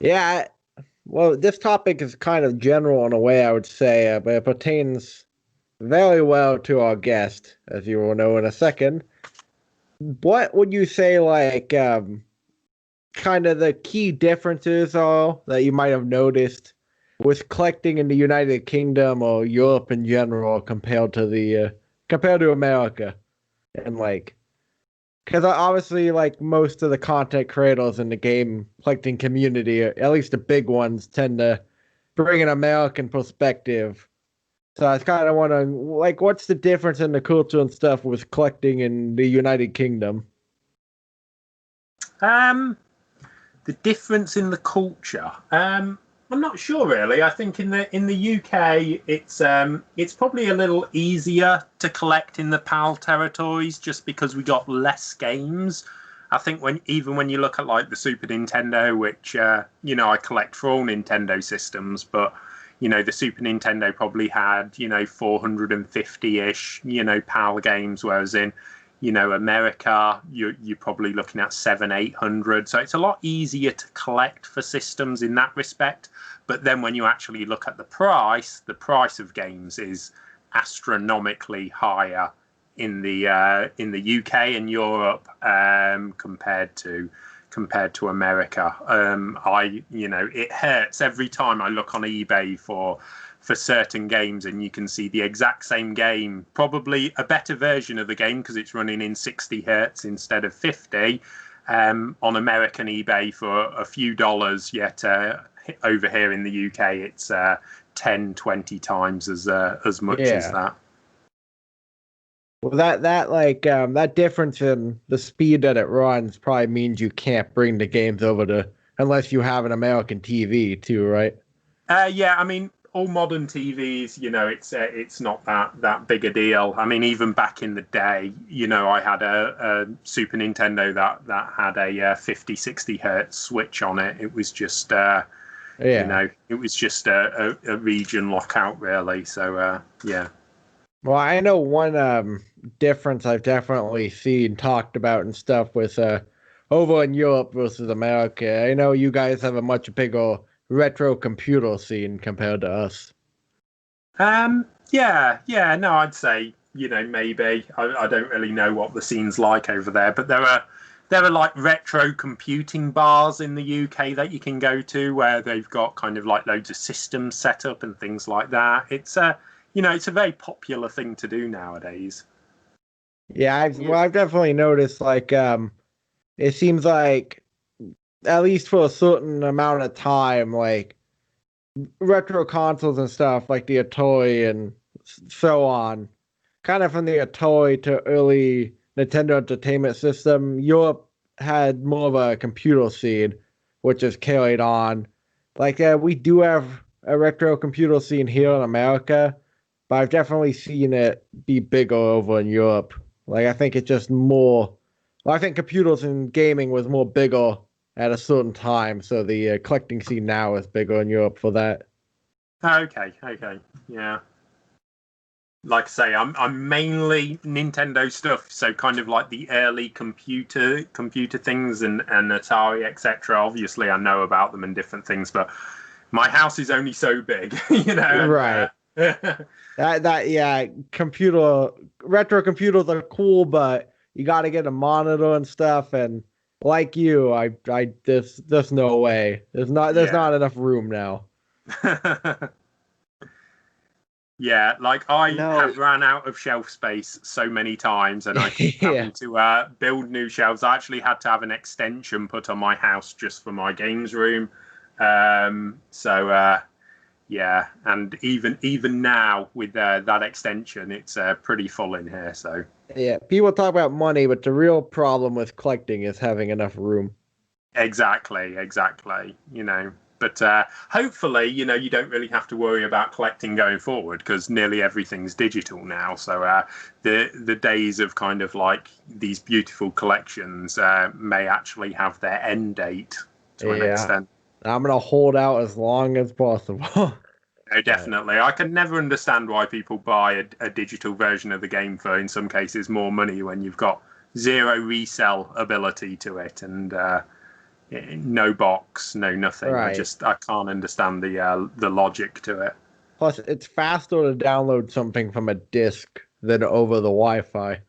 Yeah, well, this topic is kind of general in a way, I would say, but it pertains very well to our guest, as you will know in a second. What would you say, like, kind of the key differences are that you might have noticed with collecting in the United Kingdom or Europe in general compared to America? And like, because obviously, like most of the content creators in the game collecting community, at least the big ones, tend to bring an American perspective. So I was kind of wondering, like, what's the difference in the culture and stuff with collecting in the United Kingdom? Um, the difference in the culture. I'm not sure really. I think in the UK, it's probably a little easier to collect in the PAL territories just because we got less games. I think when you look at like the Super Nintendo, which I collect for all Nintendo systems, but the Super Nintendo probably had 450-ish PAL games, whereas in America, you're probably looking at 700-800. So it's a lot easier to collect for systems in that respect. But then when you actually look at the price of games is astronomically higher in the UK and Europe compared to America. It hurts every time I look on eBay for certain games, and you can see the exact same game, probably a better version of the game because it's running in 60 hertz instead of 50 on American eBay for a few dollars, yet over here in the UK it's 10, 20 times as much as Yeah. that. Well, that difference in the speed that it runs probably means you can't bring the games over to unless you have an American TV too, right? Yeah, I mean, all modern TVs, it's not that big a deal. I mean, even back in the day, I had a Super Nintendo that had a 50, 60 hertz switch on it. It was just, Yeah. it was just a region lockout, really. So, yeah. Well, I know one difference I've definitely seen talked about and stuff with over in Europe versus America. I know you guys have a much bigger retro computer scene compared to us. Yeah, no, I'd say, maybe. I don't really know what the scene's like over there, but there are like retro computing bars in the UK that you can go to where they've got kind of like loads of systems set up and things like that. It's a very popular thing to do nowadays. Yeah, I've definitely noticed like it seems like at least for a certain amount of time, like retro consoles and stuff like the Atari and so on, kind of from the Atari to early Nintendo Entertainment System, Europe had more of a computer scene, which is carried on. Like we do have a retro computer scene here in America, but I've definitely seen it be bigger over in Europe. Like I think it's just more. Well, I think computers and gaming was more bigger at a certain time, so the collecting scene now is bigger in Europe for that. Okay, yeah. Like I say, I'm mainly Nintendo stuff, so kind of like the early computer things and Atari, etc. Obviously, I know about them and different things, but my house is only so big, Right. and That yeah, computer retro computers are cool, but you got to get a monitor and stuff. And like you, I there's no way. There's yeah. not enough room now. Yeah, like I No. have ran out of shelf space so many times, and I keep Yeah. having to build new shelves. I actually had to have an extension put on my house just for my games room. So yeah, and even now with that extension, it's pretty full in here. So Yeah. People talk about money, but the real problem with collecting is having enough room. exactly. But hopefully, you don't really have to worry about collecting going forward because nearly everything's digital now. So the days of kind of like these beautiful collections may actually have their end date to an Yeah. extent. I'm gonna hold out as long as possible. No, But definitely. I can never understand why people buy a digital version of the game for, in some cases, more money when you've got zero resell ability to it. And no box, no nothing. Right. I can't understand the logic to it. Plus, it's faster to download something from a disk than over the Wi-Fi.